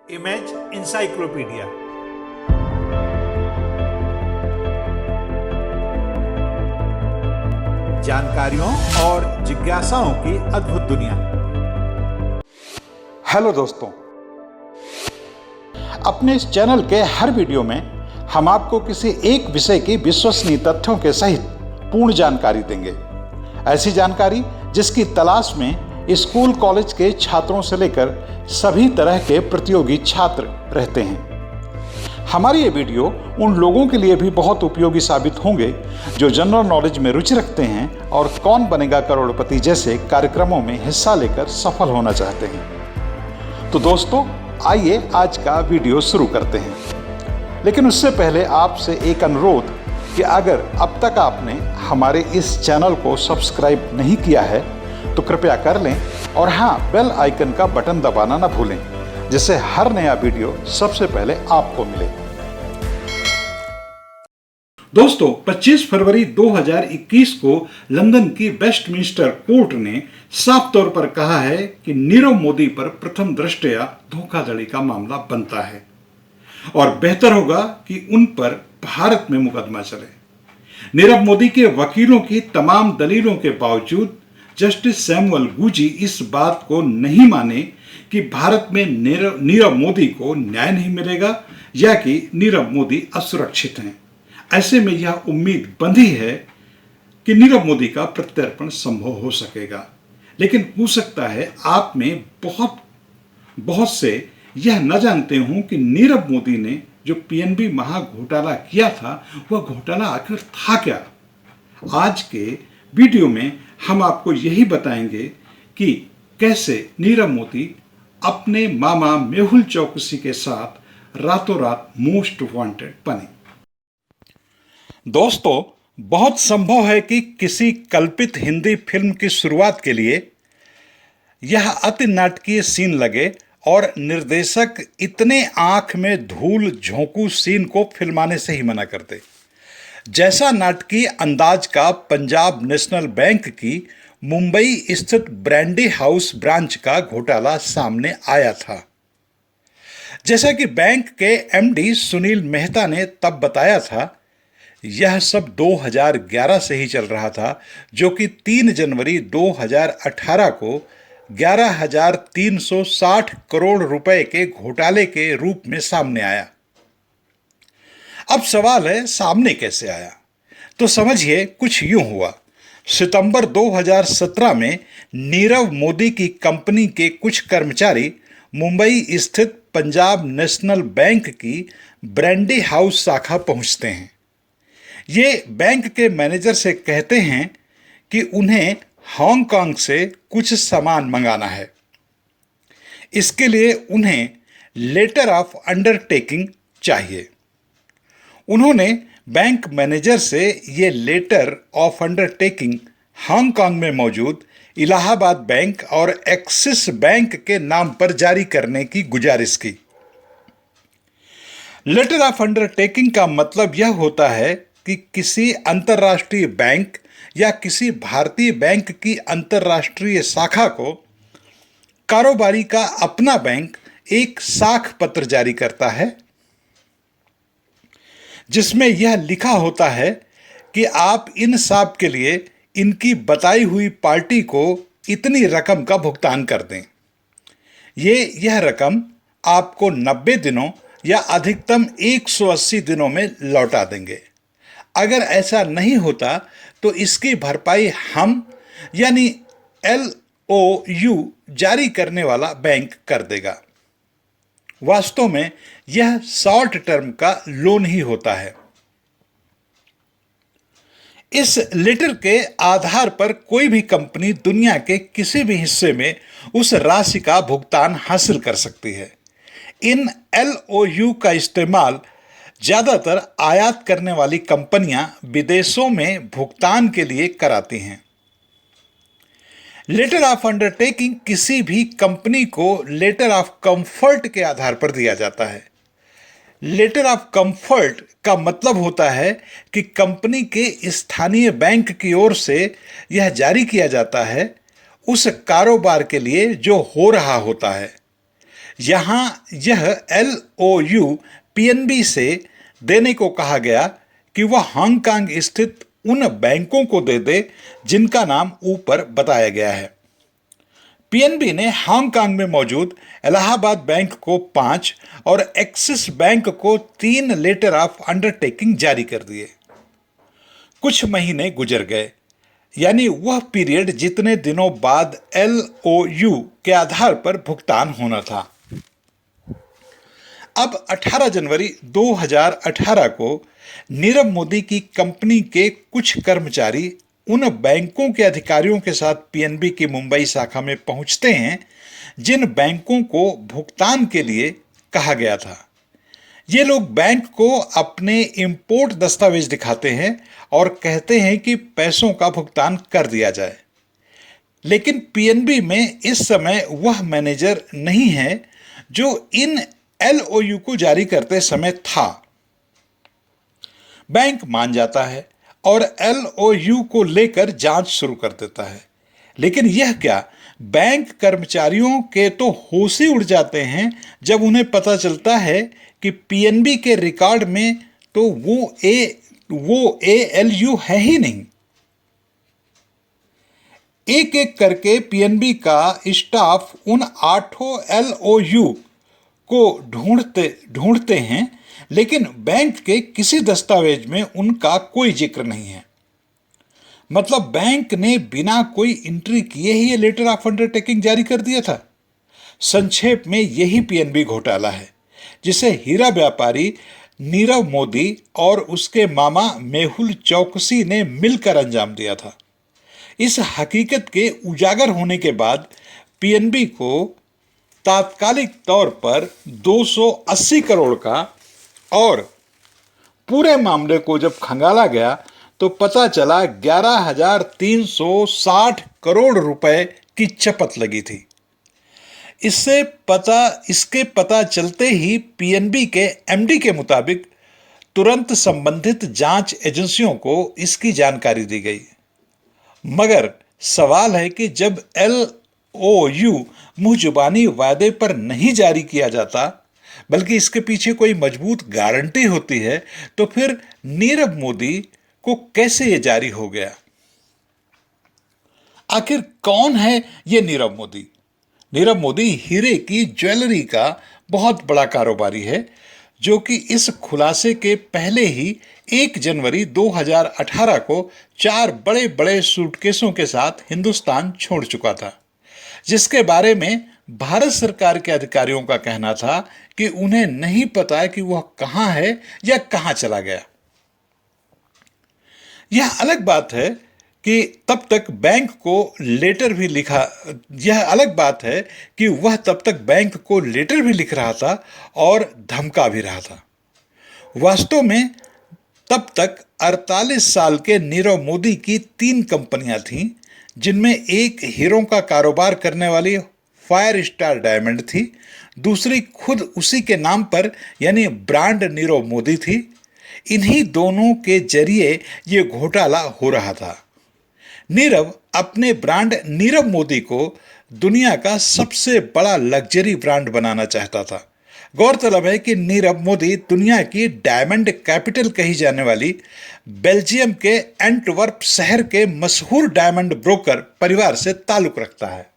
Image encyclopedia. जानकारियों और जिज्ञासाओं की अद्भुत दुनिया। हेलो दोस्तों, अपने इस चैनल के हर वीडियो में हम आपको किसी एक विषय की विश्वसनीय तथ्यों के सहित पूर्ण जानकारी देंगे। ऐसी जानकारी जिसकी तलाश में स्कूल कॉलेज के छात्रों से लेकर सभी तरह के प्रतियोगी छात्र रहते हैं। हमारी ये वीडियो उन लोगों के लिए भी बहुत उपयोगी साबित होंगे जो जनरल नॉलेज में रुचि रखते हैं और कौन बनेगा करोड़पति जैसे कार्यक्रमों में हिस्सा लेकर सफल होना चाहते हैं। तो दोस्तों, आइए आज का वीडियो शुरू करते हैं। लेकिन उससे पहले आपसे एक अनुरोध कि अगर अब तक आपने हमारे इस चैनल को सब्सक्राइब नहीं किया है तो कृपया कर लें और हाँ, बेल आइकन का बटन दबाना ना भूलें, जिससे हर नया वीडियो सबसे पहले आपको मिले। दोस्तों, 25 फरवरी 2021 को लंदन की वेस्टमिंस्टर कोर्ट ने साफ तौर पर कहा है कि नीरव मोदी पर प्रथम दृष्टया धोखाधड़ी का मामला बनता है और बेहतर होगा कि उन पर भारत में मुकदमा चले। नीरव मोदी के वकीलों की तमाम दलीलों के बावजूद जस्टिस सैमुअल गुजी इस बात को नहीं माने कि भारत में नीरव मोदी को न्याय नहीं मिलेगा या कि नीरव मोदी असुरक्षित हैं। ऐसे में यह उम्मीद बंधी है कि नीरव मोदी का प्रत्यर्पण संभव हो सकेगा। लेकिन हो सकता है आप में बहुत से यह न जानते हों कि नीरव मोदी ने जो पीएनबी महाघोटाला किया था वह घोटाला आखिर था क्या। आज के वीडियो में हम आपको यही बताएंगे कि कैसे नीरव मोदी अपने मामा मेहुल चौकसी के साथ रातों रात मोस्ट वांटेड बने। दोस्तों, बहुत संभव है कि किसी कल्पित हिंदी फिल्म की शुरुआत के लिए यह अति नाटकीय सीन लगे और निर्देशक इतने आंख में धूल झोंकू सीन को फिल्माने से ही मना कर दे। जैसा नाटकीय अंदाज का पंजाब नेशनल बैंक की मुंबई स्थित ब्रैंडी हाउस ब्रांच का घोटाला सामने आया था। जैसा कि बैंक के एमडी सुनील मेहता ने तब बताया था, यह सब 2011 से ही चल रहा था, जो कि 3 जनवरी 2018 को 11,360 करोड़ रुपए के घोटाले के रूप में सामने आया। अब सवाल है, सामने कैसे आया? तो समझिए, कुछ यूं हुआ। सितंबर 2017 में नीरव मोदी की कंपनी के कुछ कर्मचारी मुंबई स्थित पंजाब नेशनल बैंक की ब्रैंडी हाउस शाखा पहुंचते हैं। ये बैंक के मैनेजर से कहते हैं कि उन्हें हांगकांग से कुछ सामान मंगाना है। इसके लिए उन्हें लेटर ऑफ अंडरटेकिंग चाहिए। उन्होंने बैंक मैनेजर से ये लेटर ऑफ अंडरटेकिंग हांगकांग में मौजूद इलाहाबाद बैंक और एक्सिस बैंक के नाम पर जारी करने की गुजारिश की। लेटर ऑफ अंडरटेकिंग का मतलब यह होता है कि किसी अंतर्राष्ट्रीय बैंक या किसी भारतीय बैंक की अंतर्राष्ट्रीय शाखा को कारोबारी का अपना बैंक एक साख पत्र जारी करता है, जिसमें यह लिखा होता है कि आप इन सब के लिए इनकी बताई हुई पार्टी को इतनी रकम का भुगतान कर दें। यह रकम आपको 90 दिनों या अधिकतम 180 दिनों में लौटा देंगे। अगर ऐसा नहीं होता तो इसकी भरपाई हम यानी LOU जारी करने वाला बैंक कर देगा। वास्तव में यह शॉर्ट टर्म का लोन ही होता है। इस लेटर के आधार पर कोई भी कंपनी दुनिया के किसी भी हिस्से में उस राशि का भुगतान हासिल कर सकती है। इन LOU का इस्तेमाल ज्यादातर आयात करने वाली कंपनियां विदेशों में भुगतान के लिए कराती हैं। लेटर ऑफ अंडरटेकिंग किसी भी कंपनी को लेटर ऑफ कंफर्ट के आधार पर दिया जाता है। लेटर ऑफ कंफर्ट का मतलब होता है कि कंपनी के स्थानीय बैंक की ओर से यह जारी किया जाता है उस कारोबार के लिए जो हो रहा होता है। यहां यह LOU PNB से देने को कहा गया कि वह हांगकांग स्थित उन बैंकों को दे दे जिनका नाम ऊपर बताया गया है। PNB ने हांगकांग में मौजूद इलाहाबाद बैंक को 5 और एक्सिस बैंक को 3 लेटर ऑफ अंडरटेकिंग जारी कर दिए। कुछ महीने गुजर गए, यानी वह पीरियड जितने दिनों बाद LOU के आधार पर भुगतान होना था। अब 18 जनवरी 2018 को नीरव मोदी की कंपनी के कुछ कर्मचारी उन बैंकों के अधिकारियों के साथ PNB की मुंबई शाखा में पहुंचते हैं जिन बैंकों को भुगतान के लिए कहा गया था। ये लोग बैंक को अपने इंपोर्ट दस्तावेज दिखाते हैं और कहते हैं कि पैसों का भुगतान कर दिया जाए, लेकिन PNB में इस समय वह मैनेजर नहीं है जो इन LOU को जारी करते समय था। बैंक मान जाता है और LOU को लेकर जांच शुरू कर देता है, लेकिन यह क्या, बैंक कर्मचारियों के तो होश ही उड़ जाते हैं जब उन्हें पता चलता है कि PNB के रिकॉर्ड में तो वो ALU है ही नहीं। एक एक करके PNB का स्टाफ उन 8 LOU को ढूंढते हैं, लेकिन बैंक के किसी दस्तावेज में उनका कोई जिक्र नहीं है। मतलब बैंक ने बिना कोई एंट्री किए ही ये लेटर ऑफ अंडरटेकिंग जारी कर दिया था। संक्षेप में यही PNB घोटाला है जिसे हीरा व्यापारी नीरव मोदी और उसके मामा मेहुल चौकसी ने मिलकर अंजाम दिया था। इस हकीकत के उजागर होने के बाद PNB को तात्कालिक तौर पर 280 करोड़ का और पूरे मामले को जब खंगाला गया तो पता चला 11,360 करोड़ रुपए की चपत लगी थी। इसके पता चलते ही PNB के MD के मुताबिक तुरंत संबंधित जांच एजेंसियों को इसकी जानकारी दी गई। मगर सवाल है कि जब LOU मुंह जुबानी वादे पर नहीं जारी किया जाता बल्कि इसके पीछे कोई मजबूत गारंटी होती है, तो फिर नीरव मोदी को कैसे ये जारी हो गया? आखिर कौन है ये नीरव मोदी? नीरव मोदी हीरे की ज्वेलरी का बहुत बड़ा कारोबारी है, जो कि इस खुलासे के पहले ही 1 जनवरी 2018 को 4 बड़े बड़े सूटकेसों के साथ हिंदुस्तान छोड़ चुका था, जिसके बारे में भारत सरकार के अधिकारियों का कहना था कि उन्हें नहीं पता कि वह कहां है या कहां चला गया। यह अलग बात है कि तब तक बैंक को लेटर भी लिखा यह अलग बात है कि वह तब तक बैंक को लेटर भी लिख रहा था और धमका भी रहा था। वास्तव में तब तक 48 साल के नीरव मोदी की 3 कंपनियां थीं, जिनमें एक हीरों का कारोबार करने वाली फायर स्टार डायमंड थी, दूसरी खुद उसी के नाम पर यानी ब्रांड नीरव मोदी थी। इन्हीं दोनों के जरिए ये घोटाला हो रहा था। नीरव अपने ब्रांड नीरव मोदी को दुनिया का सबसे बड़ा लग्जरी ब्रांड बनाना चाहता था। गौरतलब है कि नीरव मोदी दुनिया की डायमंड कैपिटल कही जाने वाली बेल्जियम के एंटवर्प शहर के मशहूर डायमंड ब्रोकर परिवार से ताल्लुक रखता है।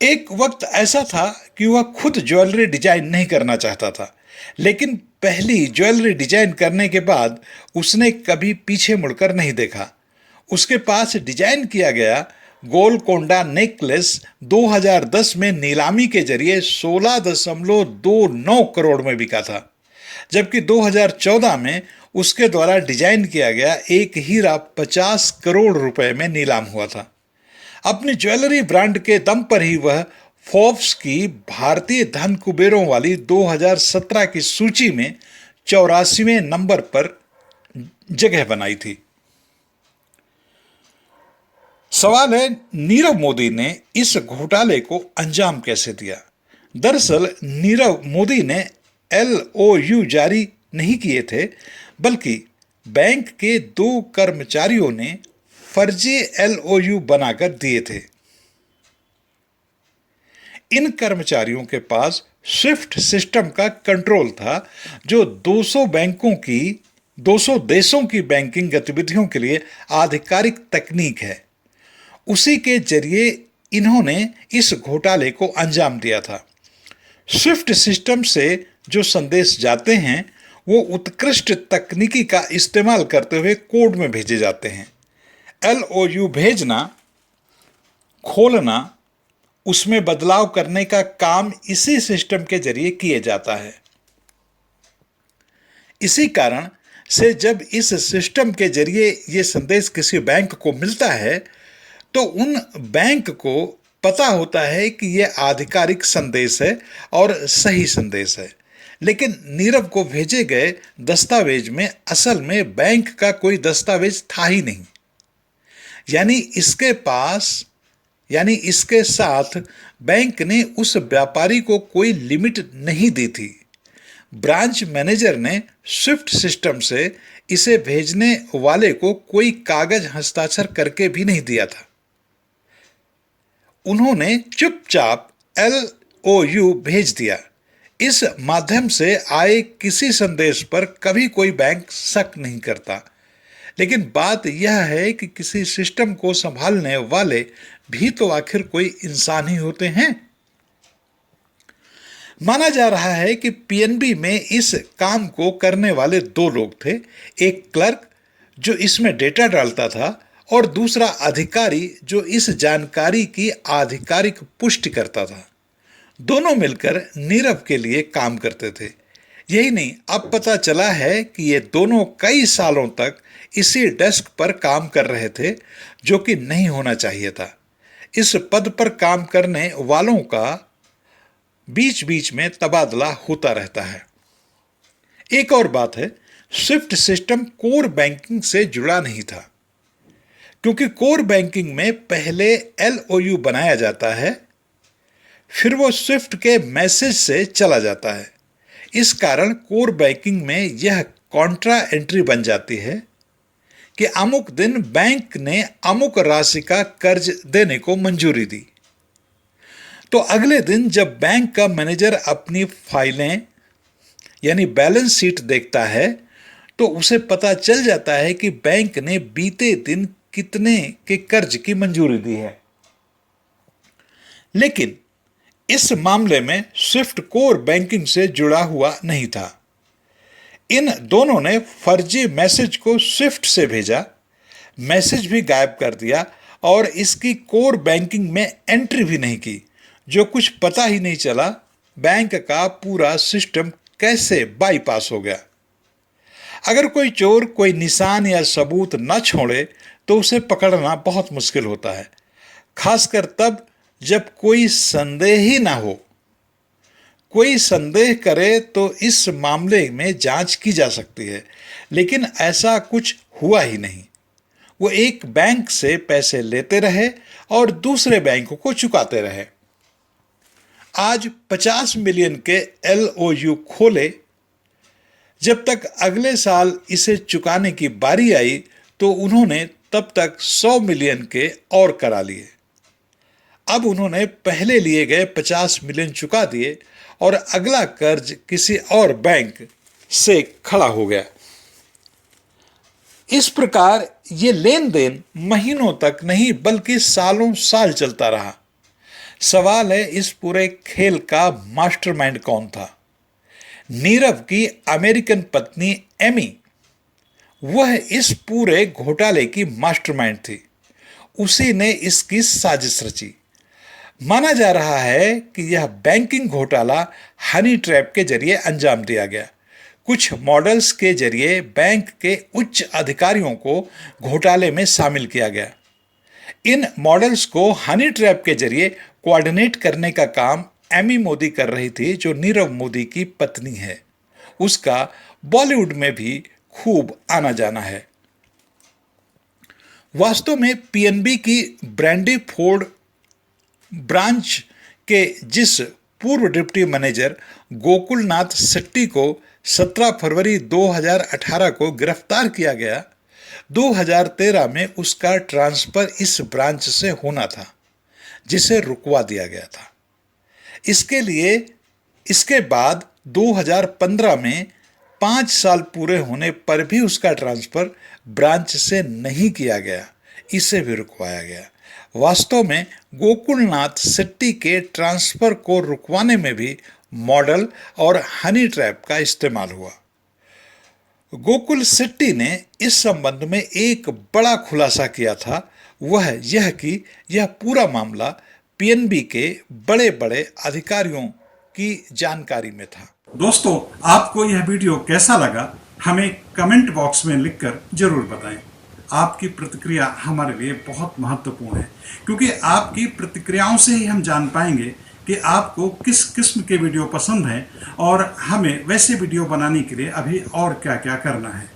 एक वक्त ऐसा था कि वह खुद ज्वेलरी डिजाइन नहीं करना चाहता था, लेकिन पहली ज्वेलरी डिजाइन करने के बाद उसने कभी पीछे मुड़कर नहीं देखा। उसके पास डिजाइन किया गया गोलकोंडा नेकलेस 2010 में नीलामी के जरिए 16.29 करोड़ में बिका था, जबकि 2014 में उसके द्वारा डिजाइन किया गया एक हीरा 50 करोड़ रुपए में नीलाम हुआ था। अपनी ज्वेलरी ब्रांड के दम पर ही वह फोर्ब्स की भारतीय धन कुबेरों वाली 2017 की सूची में 84वें नंबर पर जगह बनाई थी। सवाल है, नीरव मोदी ने इस घोटाले को अंजाम कैसे दिया? दरअसल नीरव मोदी ने LOU जारी नहीं किए थे, बल्कि बैंक के 2 कर्मचारियों ने फर्जी LOU बनाकर दिए थे। इन कर्मचारियों के पास स्विफ्ट सिस्टम का कंट्रोल था, जो 200 देशों की बैंकिंग गतिविधियों के लिए आधिकारिक तकनीक है। उसी के जरिए इन्होंने इस घोटाले को अंजाम दिया था। स्विफ्ट सिस्टम से जो संदेश जाते हैं वो उत्कृष्ट तकनीकी का इस्तेमाल करते हुए कोड में भेजे जाते हैं। LOU भेजना, खोलना, उसमें बदलाव करने का काम इसी सिस्टम के जरिए किए जाता है। इसी कारण से जब इस सिस्टम के जरिए ये संदेश किसी बैंक को मिलता है तो उन बैंक को पता होता है कि यह आधिकारिक संदेश है और सही संदेश है, लेकिन नीरव को भेजे गए दस्तावेज में असल में बैंक का कोई दस्तावेज था ही नहीं। यानी इसके साथ बैंक ने उस व्यापारी को कोई लिमिट नहीं दी थी। ब्रांच मैनेजर ने स्विफ्ट सिस्टम से इसे भेजने वाले को कोई कागज हस्ताक्षर करके भी नहीं दिया था। उन्होंने चुपचाप LOU भेज दिया। इस माध्यम से आए किसी संदेश पर कभी कोई बैंक शक नहीं करता। लेकिन बात यह है कि किसी सिस्टम को संभालने वाले भी तो आखिर कोई इंसान ही होते हैं। माना जा रहा है कि PNB में इस काम को करने वाले 2 लोग थे, एक क्लर्क जो इसमें डेटा डालता था और दूसरा अधिकारी जो इस जानकारी की आधिकारिक पुष्टि करता था। दोनों मिलकर नीरव के लिए काम करते थे। यही नहीं, अब पता चला है कि ये दोनों कई सालों तक इसी डेस्क पर काम कर रहे थे, जो कि नहीं होना चाहिए था। इस पद पर काम करने वालों का बीच बीच में तबादला होता रहता है। एक और बात है, स्विफ्ट सिस्टम कोर बैंकिंग से जुड़ा नहीं था, क्योंकि कोर बैंकिंग में पहले LOU बनाया जाता है, फिर वो स्विफ्ट के मैसेज से चला जाता है। इस कारण कोर बैंकिंग में यह कॉन्ट्रा एंट्री बन जाती है कि अमुक दिन बैंक ने अमुक राशि का कर्ज देने को मंजूरी दी। तो अगले दिन जब बैंक का मैनेजर अपनी फाइलें यानी बैलेंस शीट देखता है तो उसे पता चल जाता है कि बैंक ने बीते दिन कितने के कर्ज की मंजूरी दी है। लेकिन इस मामले में स्विफ्ट कोर बैंकिंग से जुड़ा हुआ नहीं था। इन दोनों ने फर्जी मैसेज को स्विफ्ट से भेजा, मैसेज भी गायब कर दिया और इसकी कोर बैंकिंग में एंट्री भी नहीं की, जो कुछ पता ही नहीं चला बैंक का पूरा सिस्टम कैसे बाईपास हो गया। अगर कोई चोर कोई निशान या सबूत न छोड़े तो उसे पकड़ना बहुत मुश्किल होता है, खासकर तब जब कोई संदेह ही ना हो। कोई संदेह करे तो इस मामले में जांच की जा सकती है, लेकिन ऐसा कुछ हुआ ही नहीं। वो एक बैंक से पैसे लेते रहे और दूसरे बैंकों को चुकाते रहे। आज 50 मिलियन के LOU खोले, जब तक अगले साल इसे चुकाने की बारी आई तो उन्होंने तब तक 100 मिलियन के और करा लिए। अब उन्होंने पहले लिए गए 50 मिलियन चुका दिए और अगला कर्ज किसी और बैंक से खड़ा हो गया। इस प्रकार ये लेन देन महीनों तक नहीं बल्कि सालों साल चलता रहा। सवाल है, इस पूरे खेल का मास्टरमाइंड कौन था? नीरव की अमेरिकन पत्नी एमी, वह इस पूरे घोटाले की मास्टरमाइंड थी। उसी ने इसकी साजिश रची। माना जा रहा है कि यह बैंकिंग घोटाला हनी ट्रैप के जरिए अंजाम दिया गया। कुछ मॉडल्स के जरिए बैंक के उच्च अधिकारियों को घोटाले में शामिल किया गया। इन मॉडल्स को हनी ट्रैप के जरिए कोऑर्डिनेट करने का काम एमी मोदी कर रही थी, जो नीरव मोदी की पत्नी है। उसका बॉलीवुड में भी खूब आना जाना है। वास्तव में PNB की ब्रैंडी फोर्ड ब्रांच के जिस पूर्व डिप्टी मैनेजर गोकुलनाथ शेट्टी को 17 फरवरी 2018 को गिरफ्तार किया गया, 2013 में उसका ट्रांसफर इस ब्रांच से होना था, जिसे रुकवा दिया गया था। इसके लिए इसके बाद 2015 में 5 साल पूरे होने पर भी उसका ट्रांसफर ब्रांच से नहीं किया गया, इसे भी रुकवाया गया। वास्तव में गोकुलनाथ शेट्टी के ट्रांसफर को रुकवाने में भी मॉडल और हनी ट्रैप का इस्तेमाल हुआ। गोकुल शेट्टी ने इस संबंध में एक बड़ा खुलासा किया था, वह यह कि यह पूरा मामला पीएनबी के बड़े बड़े अधिकारियों की जानकारी में था। दोस्तों, आपको यह वीडियो कैसा लगा हमें कमेंट बॉक्स में लिखकर जरूर बताएं। आपकी प्रतिक्रिया हमारे लिए बहुत महत्वपूर्ण है, क्योंकि आपकी प्रतिक्रियाओं से ही हम जान पाएंगे कि आपको किस किस्म के वीडियो पसंद हैं और हमें वैसे वीडियो बनाने के लिए अभी और क्या क्या करना है।